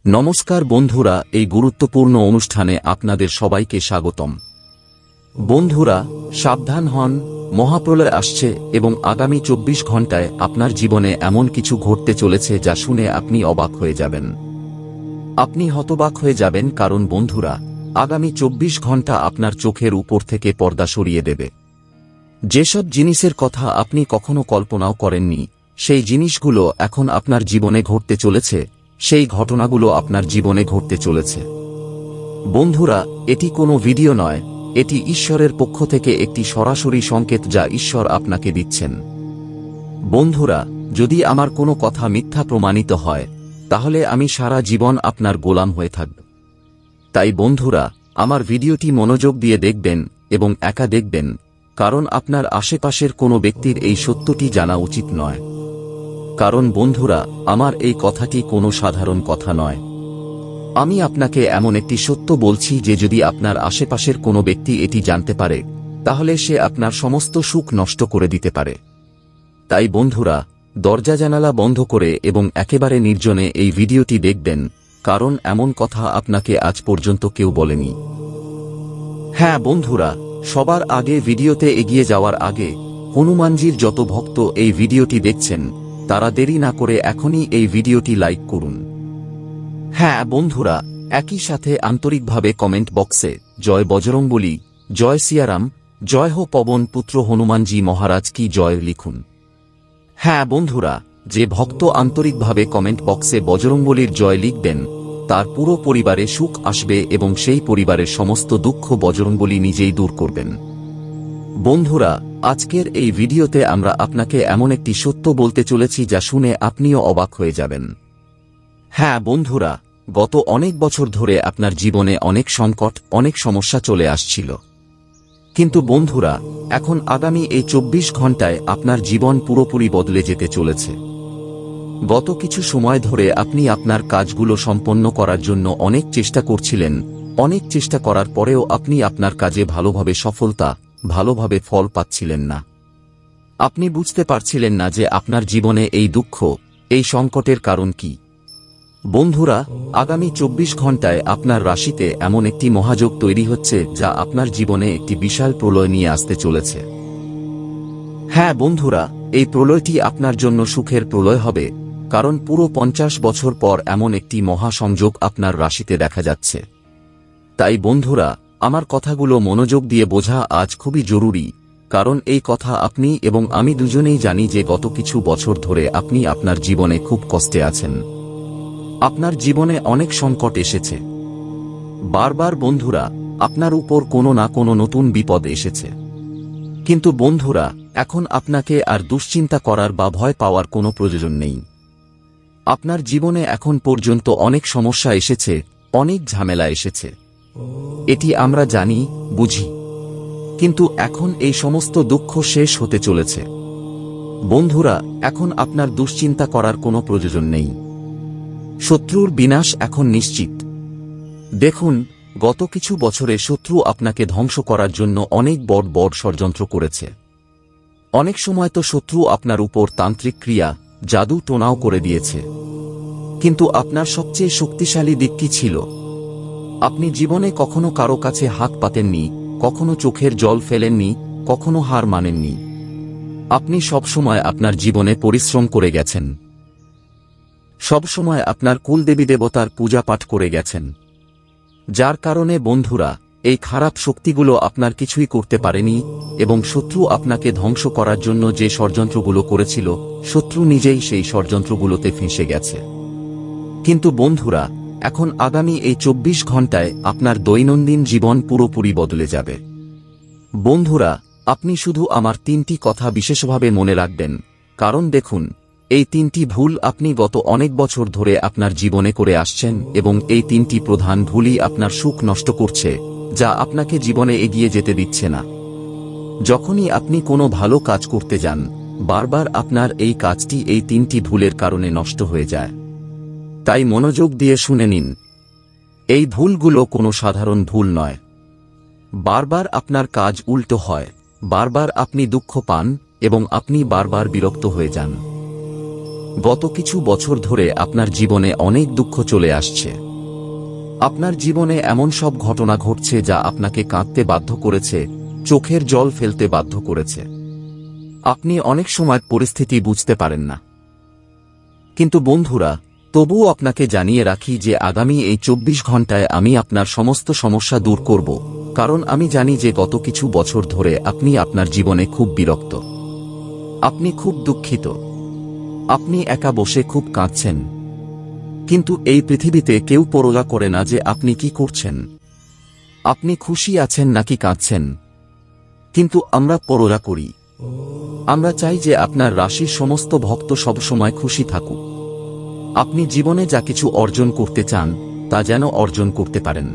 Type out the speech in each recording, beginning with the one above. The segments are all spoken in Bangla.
নমস্কার বন্ধুরা, এই গুরুত্বপূর্ণ অনুষ্ঠানে আপনাদের সবাইকে স্বাগতম। বন্ধুরা, সাবধান হন, মহাপ্রলয় আসছে এবং আগামী 24 ঘন্টায় আপনার জীবনে এমন কিছু ঘটতে চলেছে যা শুনে আপনি অবাক হয়ে যাবেন। আপনি হতবাক হয়ে যাবেন, কারণ বন্ধুরা, আগামী 24 ঘন্টা আপনার চোখের উপর থেকে পর্দা সরিয়ে দেবে। যেসব জিনিসের কথা আপনি কখনো কল্পনাও করেননি, সেই জিনিসগুলো এখন আপনার জীবনে ঘটতে চলেছে। সেই ঘটনাগুলো আপনার জীবনে ঘটতে চলেছে। বন্ধুরা, এটি কোনো ভিডিও নয়, এটি ঈশ্বরের পক্ষ থেকে একটি সরাসরি সংকেত যা ঈশ্বর আপনাকে দিচ্ছেন। বন্ধুরা, যদি আমার কোনো কথা মিথ্যা প্রমাণিত হয়, তাহলে আমি সারা জীবন আপনার গোলাম হয়ে থাকব। তাই বন্ধুরা, আমার ভিডিওটি মনোযোগ দিয়ে দেখবেন এবং একা দেখবেন, কারণ আপনার আশেপাশের কোনো ব্যক্তির এই সত্যটি জানা উচিত নয়। কারণ বন্ধুরা, আমার এই কথাটি কোনো সাধারণ কথা নয়। আমি আপনাকে এমন একটি সত্য বলছি যে যদি আপনার আশেপাশের কোনো ব্যক্তি এটি জানতে পারে, তাহলে সে আপনার সমস্ত সুখ নষ্ট করে দিতে পারে। তাই বন্ধুরা, দরজা জানালা বন্ধ করে এবং একেবারে নির্জনে এই ভিডিওটি দেখবেন, কারণ এমন কথা আপনাকে আজ পর্যন্ত কেউ বলেনি। হ্যাঁ বন্ধুরা, সবার আগে ভিডিওতে এগিয়ে যাওয়ার আগে হনুমানজির যত ভক্ত এই ভিডিওটি দেখছেন, তারা দেরি না করে এখনই এই ভিডিওটি লাইক করুন। হ্যাঁ বন্ধুরা, একই সাথে আন্তরিকভাবে কমেন্ট বক্সে জয় বজরংবলী, জয় সিয়ারাম, জয় হো পবন পুত্র হনুমানজি মহারাজ কি জয় লিখুন। হ্যাঁ বন্ধুরা, যে ভক্ত আন্তরিকভাবে কমেন্ট বক্সে বজরংবলীর জয় লিখবেন, তার পুরো পরিবারে সুখ আসবে এবং সেই পরিবারের সমস্ত দুঃখ বজরংবলী নিজেই দূর করবেন। বন্ধুরা, আজকের এই ভিডিওতে আমরা আপনাকে এমন একটি সত্য বলতে চলেছি যা শুনে আপনিও অবাক হয়ে যাবেন। হ্যাঁ বন্ধুরা, গত অনেক বছর ধরে আপনার জীবনে অনেক সংকট, অনেক সমস্যা চলে আসছিল। কিন্তু বন্ধুরা, এখন আগামী এই 24 ঘন্টায় আপনার জীবন পুরোপুরি বদলে যেতে চলেছে। গত কিছু সময় ধরে আপনি আপনার কাজগুলো সম্পন্ন করার জন্য অনেক চেষ্টা করছিলেন। অনেক চেষ্টা করার পরেও আপনি আপনার কাজে ভালোভাবে ফল পাচ্ছিলেন না। আপনি বুঝতে পারছিলেন না যে আপনার জীবনে এই দুঃখ, এই সংকটের কারণ কি। বন্ধুরা, আগামী 24 ঘন্টায় আপনার রাশিতে এমন একটি মহাযোগ তৈরি হচ্ছে যা আপনার জীবনে একটি বিশাল প্রলয় নিয়ে আসতে চলেছে। হ্যাঁ বন্ধুরা, এই প্রলয়টি আপনার জন্য সুখের প্রলয় হবে, কারণ পুরো 50 বছর পর এমন একটি মহাসংযোগ আপনার রাশিতে দেখা যাচ্ছে। তাই বন্ধুরা, আমার কথাগুলো মনোযোগ দিয়ে বোঝা আজ খুবই জরুরি, কারণ এই কথা আপনি এবং আমি দুজনেই জানি যে গত কিছু বছর ধরে আপনি আপনার জীবনে খুব কষ্টে আছেন। আপনার জীবনে অনেক সংকট এসেছে। বারবার বন্ধুরা, আপনার উপর কোনো না কোনো নতুন বিপদ এসেছে। কিন্তু বন্ধুরা, এখন আপনাকে আর দুশ্চিন্তা করার বা ভয় পাওয়ার কোনো প্রয়োজন নেই। আপনার জীবনে এখন পর্যন্ত অনেক সমস্যা এসেছে, অনেক ঝামেলা এসেছে। এটি আমরা জানি, বুঝি। কিন্তু এখন এই সমস্ত দুঃখ শেষ হতে চলেছে। বন্ধুরা, এখন আপনার দুশ্চিন্তা করার কোনো প্রয়োজন নেই। শত্রুর বিনাশ এখন নিশ্চিত। দেখুন, গত কিছু বছরে শত্রু আপনাকে ধ্বংস করার জন্য অনেক বড় ষড়যন্ত্র করেছে। অনেক সময় তো শত্রু আপনার উপর তান্ত্রিক ক্রিয়া, জাদু টোনাও করে দিয়েছে। কিন্তু আপনার সবচেয়ে শক্তিশালী দিক কি ছিল? আপনি জীবনে কখনো কারো কাছে হাত পাতেননি, কখনো চোখের জল ফেলেননি, কখনো হার মানেননি। আপনি সবসময় আপনার জীবনে পরিশ্রম করে গেছেন। সবসময় আপনার কুলদেবী দেবতার পূজা পাঠ করে গেছেন। যার কারণে বন্ধুরা, এই খারাপ শক্তিগুলো আপনার কিছুই করতে পারেনি এবং শত্রু আপনাকে ধ্বংস করার জন্য যে ষড়যন্ত্রগুলো করেছিল, শত্রু নিজেই সেই ষড়যন্ত্রগুলোতে ফেঁসে গেছে। কিন্তু বন্ধুরা, এখন আগামী এই 24 ঘন্টায় আপনার দৈনন্দিন জীবন পুরোপুরি বদলে যাবে। বন্ধুরা, আপনি শুধু আমার 3টি কথা বিশেষভাবে মনে রাখবেন, কারণ দেখুন, এই 3টি ভুল আপনি গত অনেক বছর ধরে আপনার জীবনে করে আসছেন এবং এই 3টি প্রধান ভুলই আপনার সুখ নষ্ট করছে, যা আপনাকে জীবনে এগিয়ে যেতে দিচ্ছে না। যখনই আপনি কোনো ভালো কাজ করতে যান, বারবার আপনার এই কাজটি এই 3টি ভুলের কারণে নষ্ট হয়ে যায়। তাই মনোযোগ দিয়ে শুনে নিন। এই ভুলগুলো কোনো সাধারণ ভুল নয়। বারবার আপনার কাজ উল্টো হয়, বারবার আপনি দুঃখ পান এবং আপনি বারবার বিরক্ত হয়ে যান। গত কিছু বছর ধরে আপনার জীবনে অনেক দুঃখ চলে আসছে। আপনার জীবনে এমন সব ঘটনা ঘটছে যা আপনাকে কাঁদতে বাধ্য করেছে, চোখের জল ফেলতে বাধ্য করেছে। আপনি অনেক সময় পরিস্থিতি বুঝতে পারেন না। কিন্তু বন্ধুরা, তবুও আপনাকে জানিয়ে রাখি যে আগামী এই 24 ঘন্টায় আমি আপনার সমস্ত সমস্যা দূর করব, কারণ আমি জানি যে গত কিছু বছর ধরে আপনি আপনার জীবনে খুব বিরক্ত, আপনি খুব দুঃখিত, আপনি একা বসে খুব কাঁদছেন। কিন্তু এই পৃথিবীতে কেউ পরোয়া করে না যে আপনি কি করছেন, আপনি খুশি আছেন নাকি কাঁদছেন। কিন্তু আমরা পরোয়া করি। আমরা চাই যে আপনার রাশির সমস্ত ভক্ত সবসময় খুশি থাকুক। আপনি জীবনে যা কিছু অর্জন করতে চান তা যেন অর্জন করতে পারেন।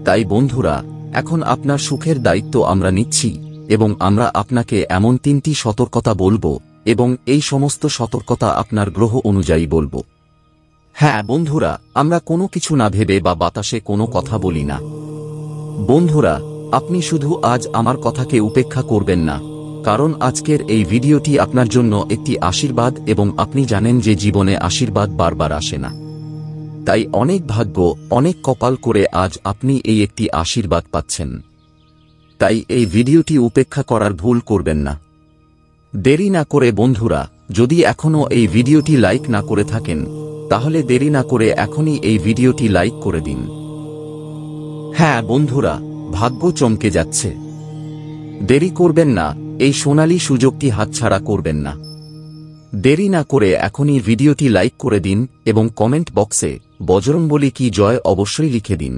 তাই বন্ধুরা, এখন আপনার সুখের দায়িত্ব আমরা নিচ্ছি এবং আমরা আপনাকে এমন 3টি সতর্কতা বলবো এবং এই সমস্ত সতর্কতা আপনার গ্রহ অনুযায়ী বলবো। হ্যাঁ বন্ধুরা, আমরা কোনো কিছু না ভেবে বা বাতাসে কোনো কথা বলি না। বন্ধুরা, আপনি শুধু আজ আমার কথাকে উপেক্ষা করবেন না, কারণ আজকের এই ভিডিওটি আপনার জন্য একটি আশীর্বাদ এবং আপনি জানেন যে জীবনে আশীর্বাদ বারবার আসে না। তাই অনেক ভাগ্য, অনেক কপাল করে আজ আপনি এই একটি আশীর্বাদ পাচ্ছেন। তাই এই ভিডিওটি উপেক্ষা করার ভুল করবেন না। দেরি না করে বন্ধুরা, যদি এখনও এই ভিডিওটি লাইক না করে থাকেন তাহলে দেরি না করে এখনই এই ভিডিওটি লাইক করে দিন। হ্যাঁ বন্ধুরা, ভাগ্য চমকে যাচ্ছে। দেরি করবেন না, এই সোনালী সুযোগটি হাতছাড়া করবেন না। দেরি না করে এখনই ভিডিওটি লাইক করে দিন এবং কমেন্ট বক্সে বজরংবলী কি জয় অবশ্যই লিখে দিন।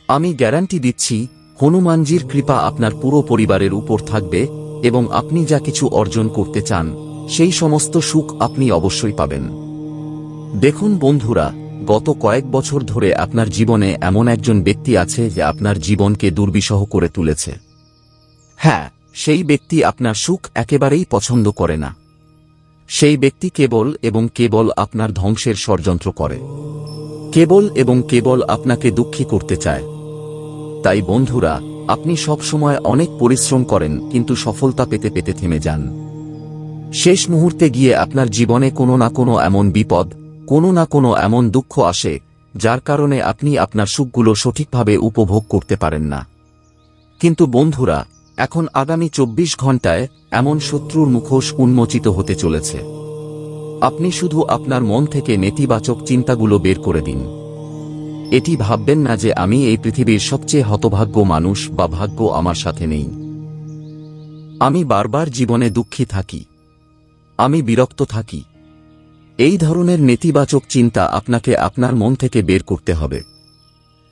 আমি গ্যারান্টি দিচ্ছি, হনুমানজির কৃপা আপনার পুরো পরিবারের উপর থাকবে এবং আপনি যা কিছু অর্জন করতে চান সেই সমস্ত সুখ আপনি অবশ্যই পাবেন। দেখুন বন্ধুরা, গত কয়েক বছর ধরে আপনার জীবনে এমন একজন ব্যক্তি আছে যে আপনার জীবনকে দুর্বিষহ করে তুলেছে। হ্যাঁ, সেই ব্যক্তি আপনার সুখ একেবারেই পছন্দ করে না। সেই ব্যক্তি কেবল এবং কেবল আপনার ধ্বংসের ষড়যন্ত্র করে, কেবল এবং কেবল আপনাকে দুঃখী করতে চায়। তাই বন্ধুরা, আপনি সব সময় অনেক পরিশ্রম করেন কিন্তু সফলতা পেতে পেতে থেমে যান। শেষ মুহূর্তে গিয়ে আপনার জীবনে কোনো না কোনো এমন বিপদ, কোনো না কোনো এমন দুঃখ আসে যার কারণে আপনি আপনার সুখগুলো সঠিকভাবে উপভোগ করতে পারেন না। কিন্তু বন্ধুরা, এখন আগামী 24 ঘন্টায় এমন শত্রুর মুখোশ উন্মোচিত হতে চলেছে। আপনি শুধু আপনার মন থেকে নেতিবাচক চিন্তাগুলো বের করে দিন। এটি ভাববেন না যে আমি এই পৃথিবীর সবচেয়ে হতভাগ্য মানুষ বা ভাগ্য আমার সাথে নেই। আমি বারবার জীবনে দুঃখী থাকি, আমি বিরক্ত থাকি। এই ধরনের নেতিবাচক চিন্তা আপনাকে আপনার মন থেকে বের করতে হবে।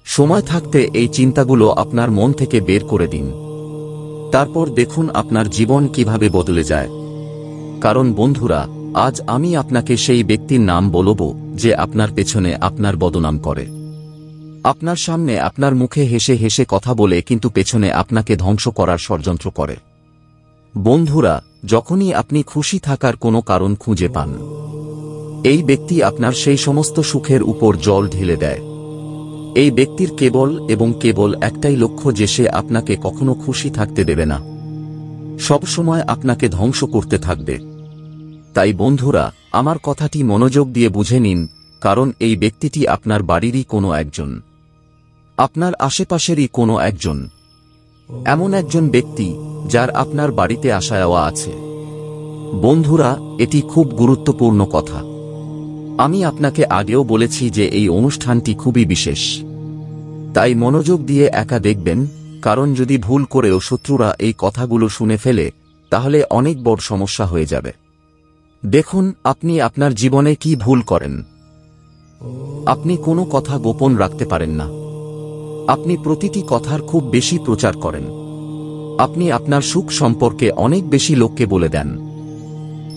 সময় থাকতে এই চিন্তাগুলো আপনার মন থেকে বের করে দিন। তারপর দেখুন আপনার জীবন কিভাবে বদলে যায়। কারণ বন্ধুরা, আজ আমি আপনাকে সেই ব্যক্তির নাম বলবো যে আপনার পেছনে আপনার বদনাম করে, আপনার সামনে আপনার মুখে হেসে হেসে কথা বলে কিন্তু পেছনে আপনাকে ধ্বংস করার ষড়যন্ত্র করে। বন্ধুরা, যখনই আপনি খুশি থাকার কোনো কারণ খুঁজে পান, এই ব্যক্তি আপনার সেই সমস্ত সুখের উপর জল ঢেলে দেয়। এই ব্যক্তির কেবল এবং কেবল একটাই লক্ষ্য যে সে আপনাকে কখনো খুশি থাকতে দেবে না, সব সময় আপনাকে ধ্বংস করতে থাকবে। তাই বন্ধুরা, আমার কথাটি মনোযোগ দিয়ে বুঝে নিন, কারণ এই ব্যক্তিটি আপনার বাড়িরই কোনো একজন, আপনার আশেপাশেরই কোনো একজন, এমন একজন ব্যক্তি যার আপনার বাড়িতে আসা যাওয়া আছে। বন্ধুরা, এটি খুব গুরুত্বপূর্ণ কথা। আমি আপনাকে আগেও বলেছি যে এই অনুষ্ঠানটি খুবই বিশেষ। তাই মনোযোগ দিয়ে একা দেখবেন, কারণ যদি ভুল করেও শত্রুরা এই কথাগুলো শুনে ফেলে তাহলে অনেক বড় সমস্যা হয়ে যাবে। দেখুন আপনি আপনার জীবনে কি ভুল করেন। আপনি কোনো কথা গোপন রাখতে পারেন না। আপনি প্রতিটি কথার খুব বেশি প্রচার করেন। আপনি আপনার সুখ সম্পর্কে অনেক বেশি লোককে বলে দেন,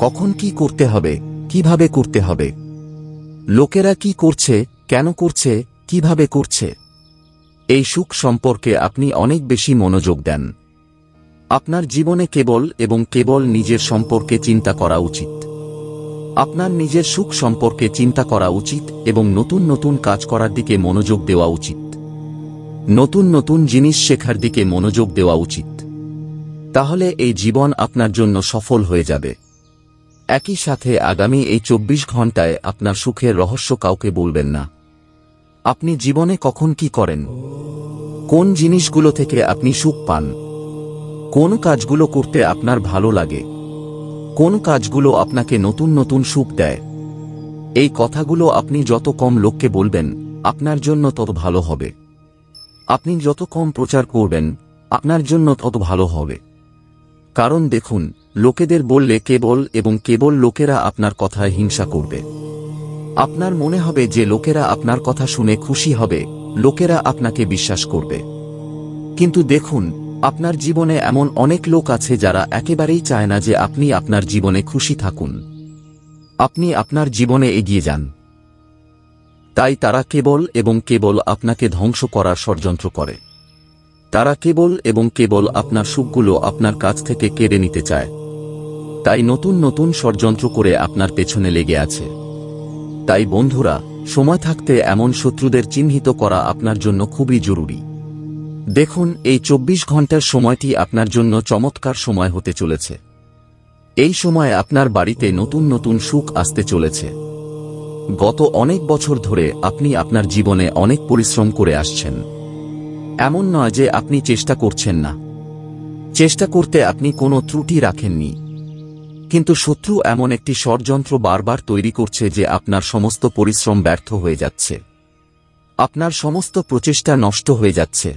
কখন কি করতে হবে, কিভাবে করতে হবে, লোকেরা কি করছে, কেন করছে, কিভাবে করছে। এই সুখ সম্পর্কে আপনি অনেক বেশি মনোযোগ দেন। আপনার জীবনে কেবল এবং কেবল নিজের সম্পর্কে চিন্তা করা উচিত। আপনার নিজের সুখ সম্পর্কে চিন্তা করা উচিত এবং নতুন নতুন কাজ করার দিকে মনোযোগ দেওয়া উচিত। নতুন নতুন জিনিস শেখার দিকে মনোযোগ দেওয়া উচিত। তাহলে এই জীবন আপনার জন্য সফল হয়ে যাবে। একই সাথে আগামী এই 24 ঘন্টায় আপনার সুখের রহস্য কাউকে বলবেন না। আপনি জীবনে কখন কি করেন, কোন জিনিসগুলো থেকে আপনি সুখ পান, কোন কাজগুলো করতে আপনার ভালো লাগে, কোন কাজগুলো আপনাকে নতুন নতুন সুখ দেয়, এই কথাগুলো আপনি যত কম লোককে বলবেন আপনার জন্য তত ভালো হবে। আপনি যত কম প্রচার করবেন আপনার জন্য তত ভালো হবে। কারণ দেখুন, লোকেদের বললে কেবল এবং কেবল লোকেরা আপনার কথায় হিংসা করবে। আপনার মনে হবে যে লোকেরা আপনার কথা শুনে খুশি হবে, লোকেরা আপনাকে বিশ্বাস করবে। কিন্তু দেখুন, আপনার জীবনে এমন অনেক লোক আছে যারা একেবারেই চায় না যে আপনি আপনার জীবনে খুশি থাকুন, আপনি আপনার জীবনে এগিয়ে যান। তাই তারা কেবল এবং কেবল আপনাকে ধ্বংস করার ষড়যন্ত্র করে। তারা কেবল এবং কেবল আপনার সুখগুলো আপনার কাছ থেকে কেড়ে নিতে চায়। তাই নতুন নতুন ষড়যন্ত্র করে আপনার পেছনে লেগে আছে। তাই বন্ধুরা, সময় থাকতে এমন শত্রুদের চিহ্নিত করা আপনার জন্য খুবই জরুরি। দেখুন, এই 24 ঘন্টার সময়টি আপনার জন্য চমৎকার সময় হতে চলেছে। এই সময় আপনার বাড়িতে নতুন নতুন সুখ আসতে চলেছে। গত অনেক বছর ধরে আপনি আপনার জীবনে অনেক পরিশ্রম করে আসছেন। এমন নয় যে আপনি চেষ্টা করছেন না, চেষ্টা করতে আপনি কোনো ত্রুটি রাখেননি। কিন্তু শত্রু এমন একটি ষড়যন্ত্র বারবার তৈরি করছে যে আপনার সমস্ত পরিশ্রম ব্যর্থ হয়ে যাচ্ছে, আপনার সমস্ত প্রচেষ্টা নষ্ট হয়ে যাচ্ছে।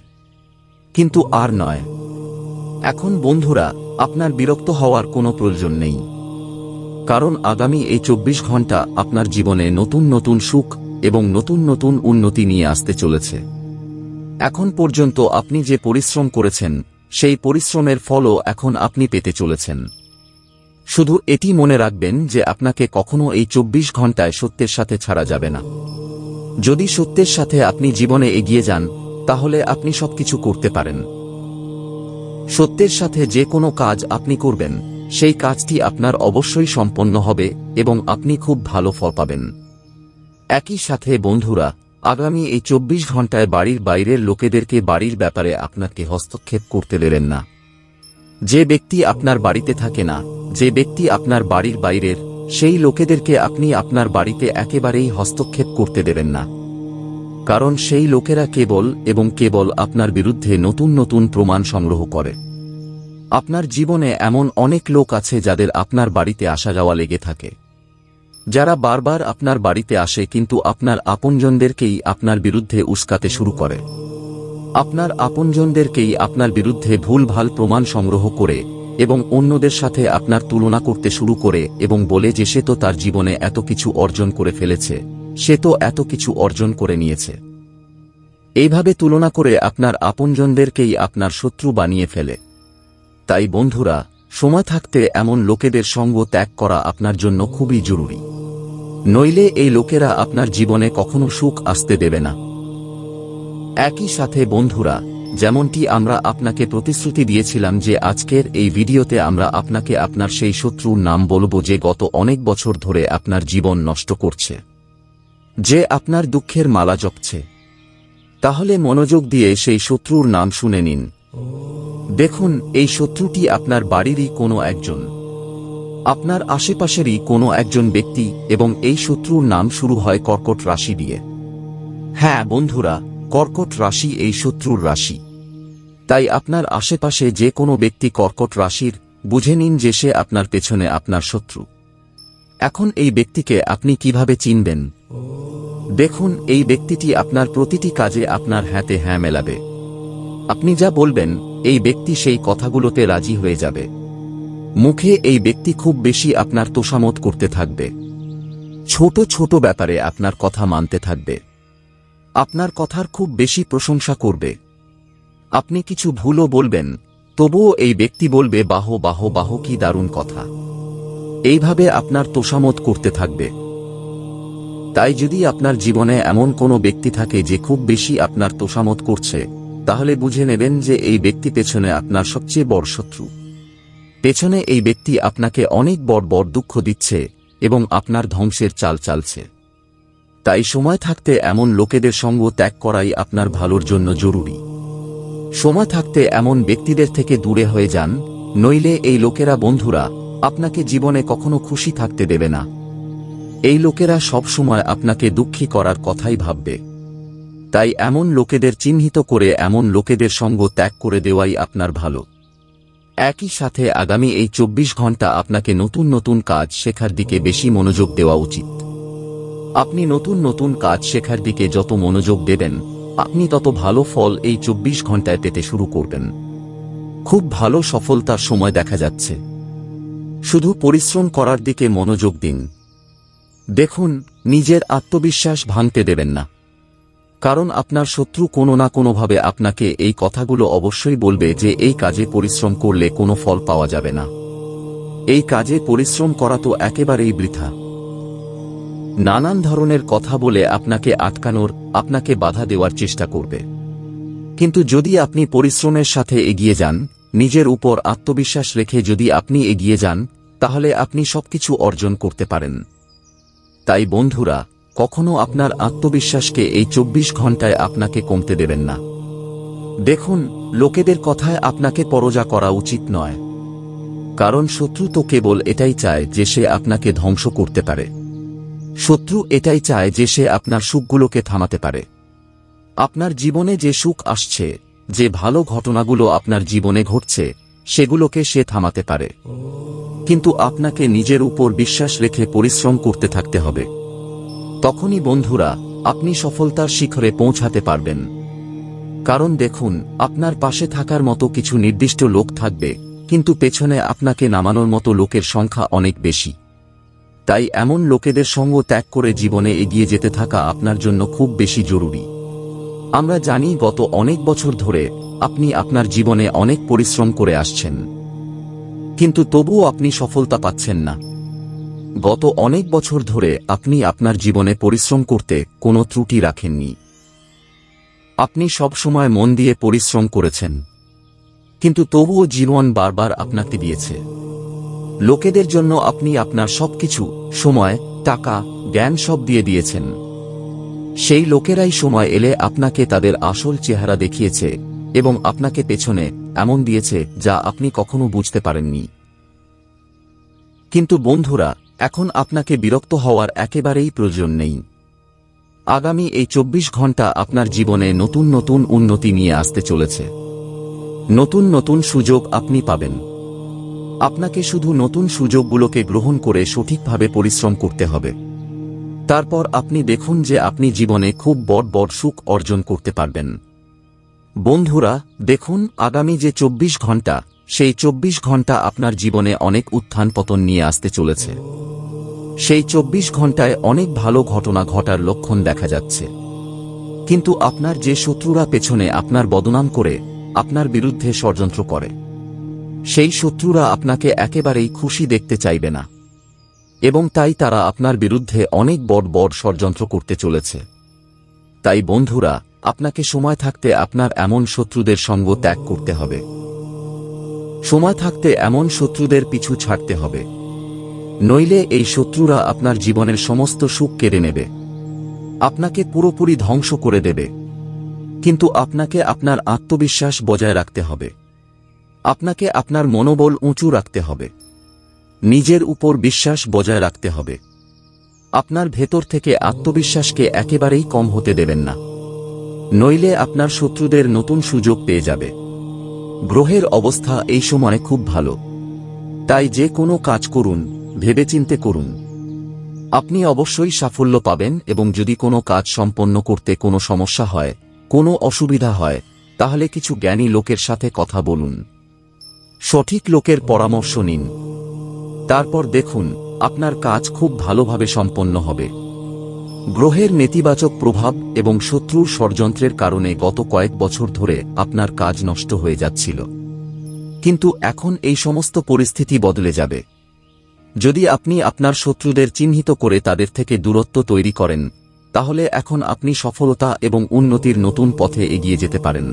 কিন্তু আর নয়। এখন বন্ধুরা, আপনার বিরক্ত হওয়ার কোনো প্রয়োজন নেই। কারণ আগামী এই 24 ঘন্টা আপনার জীবনে নতুন নতুন সুখ এবং নতুন নতুন উন্নতি নিয়ে আসতে চলেছে। এখন পর্যন্ত আপনি যে পরিশ্রম করেছেন সেই পরিশ্রমের ফলও এখন আপনি পেতে চলেছেন। শুধু এটি মনে রাখবেন যে আপনাকে কখনো এই 24 ঘন্টায় সত্যের সাথে ছাড়া যাবে না। যদি সত্যের সাথে আপনি জীবনে এগিয়ে যান তাহলে আপনি সবকিছু করতে পারেন। সত্যের সাথে যে কোনো কাজ আপনি করবেন সেই কাজটি আপনার অবশ্যই সম্পন্ন হবে এবং আপনি খুব ভালো ফল পাবেন। একই সাথে বন্ধুরা, আগামী এই 24 ঘন্টায় বাড়ির বাইরের লোকেদেরকে বাড়ির ব্যাপারে আপনাকে হস্তক্ষেপ করতে দেবেন না। যে ব্যক্তি আপনার বাড়িতে থাকে না, যে ব্যক্তি আপনার বাড়ির বাইরের, সেই লোকেদেরকে আপনি আপনার বাড়িতে একেবারেই হস্তক্ষেপ করতে দেবেন না। কারণ সেই লোকেরা কেবল এবং কেবল আপনার বিরুদ্ধে নতুন নতুন প্রমাণ সংগ্রহ করে। আপনার জীবনে এমন অনেক লোক আছে যাদের আপনার বাড়িতে আসা যাওয়া লেগে থাকে, যারা বারবার আপনার বাড়িতে আসে কিন্তু আপনার আপনজনদেরকেই আপনার বিরুদ্ধে উস্কাতে শুরু করে। আপনার আপনজনদেরকেই আপনার বিরুদ্ধে ভুলভাল প্রমাণ সংগ্রহ করে এবং অন্যদের সাথে আপনার তুলনা করতে শুরু করে এবং বলে যে সে তো তার জীবনে এত কিছু অর্জন করে ফেলেছে, সে তো এত কিছু অর্জন করে নিয়েছে। এইভাবে তুলনা করে আপনার আপনজনদেরকেই আপনার শত্রু বানিয়ে ফেলে। তাই বন্ধুরা, সময় থাকতে এমন লোকেদের সঙ্গ ত্যাগ করা আপনার জন্য খুবই জরুরি। নইলে এই লোকেরা আপনার জীবনে কখনো সুখ আসতে দেবে না। একই সাথে বন্ধুরা, যেমনটি আমরা আপনাকে প্রতিশ্রুতি দিয়েছিলাম যে আজকের এই ভিডিওতে আমরা আপনাকে আপনার সেই শত্রুর নাম বলবো যে গত অনেক বছর ধরে আপনার জীবন নষ্ট করছে, যে আপনার দুঃখের মালা জপছে। তাহলে মনোযোগ দিয়ে সেই শত্রুর নাম শুনে নিন। দেখুন, এই শত্রুটি আপনার বাড়িরই কোনো একজন, আপনার আশেপাশেরই কোনো একজন ব্যক্তি এবং এই শত্রুর নাম শুরু হয় কর্কট রাশি দিয়ে। হ্যাঁ বন্ধুরা, কর্কট রাশি এই শত্রুর রাশি। তাই আপনার আশেপাশে যে কোনো ব্যক্তি কর্কট রাশির, বুঝে নিন যে সে আপনার পেছনে আপনার শত্রু। এখন এই ব্যক্তিকে আপনি কিভাবে চিনবেন? দেখুন, এই ব্যক্তিটি আপনার প্রতিটি কাজে আপনার হ্যাঁতে হ্যাঁ মেলাবে। আপনি যা বলবেন এই ব্যক্তি সেই কথাগুলোতে রাজি হয়ে যাবে। মুখে এই ব্যক্তি খুব বেশি আপনার তোষামত করতে থাকবে, ছোট ছোট ব্যাপারে আপনার কথা মানতে থাকবে, আপনার কথার খুব বেশি প্রশংসা করবে। আপনি কিছু ভুলও বলবেন, তবুও এই ব্যক্তি বলবে বাহ বাহ বাহ, কি দারুণ কথা। এইভাবে আপনার তোষামত করতে থাকবে। তাই যদি আপনার জীবনে এমন কোনো ব্যক্তি থাকে যে খুব বেশি আপনার তোষামত করছে, তাহলে বুঝে নেবেন যে এই ব্যক্তি পেছনে আপনার সবচেয়ে বড় শত্রু। পেছনে এই ব্যক্তি আপনাকে অনেক বড় বড় দুঃখ দিচ্ছে এবং আপনার ধ্বংসের চাল চালছে। তাই সময় থাকতে এমন লোকেদের সঙ্গ ত্যাগ করাই আপনার ভালোর জন্য জরুরি। সময় থাকতে এমন ব্যক্তিদের থেকে দূরে হয়ে যান, নইলে এই লোকেরা বন্ধুরা আপনাকে জীবনে কখনো খুশি থাকতে দেবে না। এই লোকেরা সব সময় আপনাকে দুঃখী করার কথাই ভাববে। তাই এমন লোকেদের চিহ্নিত করে এমন লোকেদের সঙ্গ ত্যাগ করে দেওয়াই আপনার ভালো। একই সাথে আগামী এই 24 ঘন্টা আপনাকে নতুন নতুন কাজ শেখার দিকে বেশি মনোযোগ দেওয়া উচিত। আপনি নতুন নতুন কাজ শেখার দিকে যত মনোযোগ দেবেন, আপনি তত ভালো ফল এই 24 ঘন্টায় পেতে শুরু করবেন। খুব ভালো সফলতার সময় দেখা যাচ্ছে। শুধু পরিশ্রম করার দিকে মনোযোগ দিন। দেখুন, নিজের আত্মবিশ্বাস ভাঙতে দেবেন না। কারণ আপনার শত্রু কোনো না কোনোভাবে আপনাকে এই কথাগুলো অবশ্যই বলবে যে এই কাজে পরিশ্রম করলে কোনো ফল পাওয়া যাবে না। এই কাজে পরিশ্রম করা তো একেবারেই বৃথা। নানান ধরনের কথা বলে আপনাকে আটকানোর, আপনাকে বাধা দেওয়ার চেষ্টা করবে। কিন্তু যদি আপনি পরিশ্রমের সাথে এগিয়ে যান, নিজের উপর আত্মবিশ্বাস রেখে যদি আপনি এগিয়ে যান, তাহলে আপনি সবকিছু অর্জন করতে পারেন। তাই বন্ধুরা, কখনো আপনার আত্মবিশ্বাসকে এই 24 ঘন্টায় আপনাকে কমতে দেবেন না। দেখুন, লোকেদের কথায় আপনাকে পরোয়া করা উচিত নয়। কারণ শত্রু তো কেবল এটাই চায় যে সে আপনাকে ধ্বংস করতে পারে। শত্রু এটাই চায় যে সে আপনার সুখগুলোকে থামাতে পারে। আপনার জীবনে যে সুখ আসছে, যে ভালো ঘটনাগুলো আপনার জীবনে ঘটছে, সেগুলোকে সে থামাতে পারে। কিন্তু আপনাকে নিজের উপর বিশ্বাস রেখে পরিশ্রম করতে থাকতে হবে। তখনই বন্ধুরা, আপনি সফলতার শিখরে পৌঁছাতে পারবেন। কারণ দেখুন, আপনার পাশে থাকার মতো কিছু নির্দিষ্ট লোক থাকবে, কিন্তু পেছনে আপনাকে নামানোর মতো লোকের সংখ্যা অনেক বেশি। তাই এমন লোকেদের সঙ্গ ত্যাগ করে জীবনে এগিয়ে যেতে থাকা আপনার জন্য খুব বেশি জরুরি। আমরা জানি গত অনেক বছর ধরে আপনি আপনার জীবনে অনেক পরিশ্রম করে আসছেন, কিন্তু তবুও আপনি সফলতা পাচ্ছেন না। গত অনেক বছর ধরে আপনি আপনার জীবনে পরিশ্রম করতে কোনো ত্রুটি রাখেননি। আপনি সব সময় মন দিয়ে পরিশ্রম করেছেন, কিন্তু তবুও জীবন বারবার আপনাকে দিয়েছে। লোকেদের জন্য আপনি আপনার সবকিছু, সময়, টাকা, জ্ঞান সব দিয়ে দিয়েছেন। সেই লোকেরাই সময় এলে আপনাকে তাদের আসল চেহারা দেখিয়েছে এবং আপনাকে পেছনে এমন দিয়েছে যা আপনি কখনো বুঝতে পারেননি। কিন্তু বন্ধুরা, এখন আপনাকে বিরক্ত হওয়ার একেবারেই প্রয়োজন নেই। আগামী এই 24 ঘন্টা আপনার জীবনে নতুন নতুন উন্নতি নিয়ে আসতে চলেছে। নতুন নতুন সুযোগ আপনি পাবেন। আপনাকে শুধু নতুন সুযোগগুলোকে গ্রহণ করে সঠিকভাবে পরিশ্রম করতে হবে। তারপর আপনি দেখুন যে আপনি জীবনে খুব বড় বড় সুখ অর্জন করতে পারবেন। বন্ধুরা, দেখুন, আগামী যে 24 ঘন্টা, সেই 24 ঘন্টা আপনার জীবনে অনেক উত্থান পতন নিয়ে আসতে চলেছে। সেই 24 ঘন্টায় অনেক ভালো ঘটনা ঘটার লক্ষণ দেখা যাচ্ছে। কিন্তু আপনার যে শত্রুরা পেছনে আপনার বদনাম করে আপনার বিরুদ্ধে ষড়যন্ত্র করে, সেই শত্রুরা আপনাকে একেবারেই খুশি দেখতে চাইবে না, এবং তাই তারা আপনার বিরুদ্ধে অনেক বড় বড় ষড়যন্ত্র করতে চলেছে। তাই বন্ধুরা, আপনাকে সময় থাকতে আপনার এমন শত্রুদের সঙ্গ ত্যাগ করতে হবে। সময় থাকতে এমন শত্রুদের পিছু ছাড়তে হবে। নইলে এই শত্রুরা আপনার জীবনের সমস্ত সুখ কেড়ে নেবে, আপনাকে পুরোপুরি ধ্বংস করে দেবে। কিন্তু আপনাকে আপনার আত্মবিশ্বাস বজায় রাখতে হবে। আপনাকে আপনার মনোবল উঁচু রাখতে হবে। নিজের উপর বিশ্বাস বজায় রাখতে হবে। আপনার ভেতর থেকে আত্মবিশ্বাসকে একেবারেই কম হতে দেবেন না। নইলে আপনার শত্রুদের নতুন সুযোগ পেয়ে যাবে। গ্রহের অবস্থা এই সময় খুব ভালো। তাই যে কোনো কাজ করুন, ভেবেচিন্তে করুন। আপনি অবশ্যই সাফল্য পাবেন, এবং যদি কোনো কাজ সম্পন্ন করতে কোনো সমস্যা হয়, কোনো অসুবিধা হয়, তাহলে কিছু জ্ঞানী লোকের সাথে কথা বলুন। সঠিক লোকের পরামর্শ নিন। তারপর দেখুন, আপনার কাজ খুব ভালোভাবে সম্পন্ন হবে। গ্রহের নেতিবাচক প্রভাব এবং শত্রুর ষড়যন্ত্রের কারণে গত কয়েক বছর ধরে আপনার কাজ নষ্ট হয়ে যাচ্ছিল, কিন্তু এখন এই সমস্ত পরিস্থিতি বদলে যাবে। যদি আপনি আপনার শত্রুদের চিহ্নিত করে তাদের থেকে দূরত্ব তৈরি করেন, তাহলে এখন আপনি সফলতা এবং উন্নতির নতুন পথে এগিয়ে যেতে পারেন।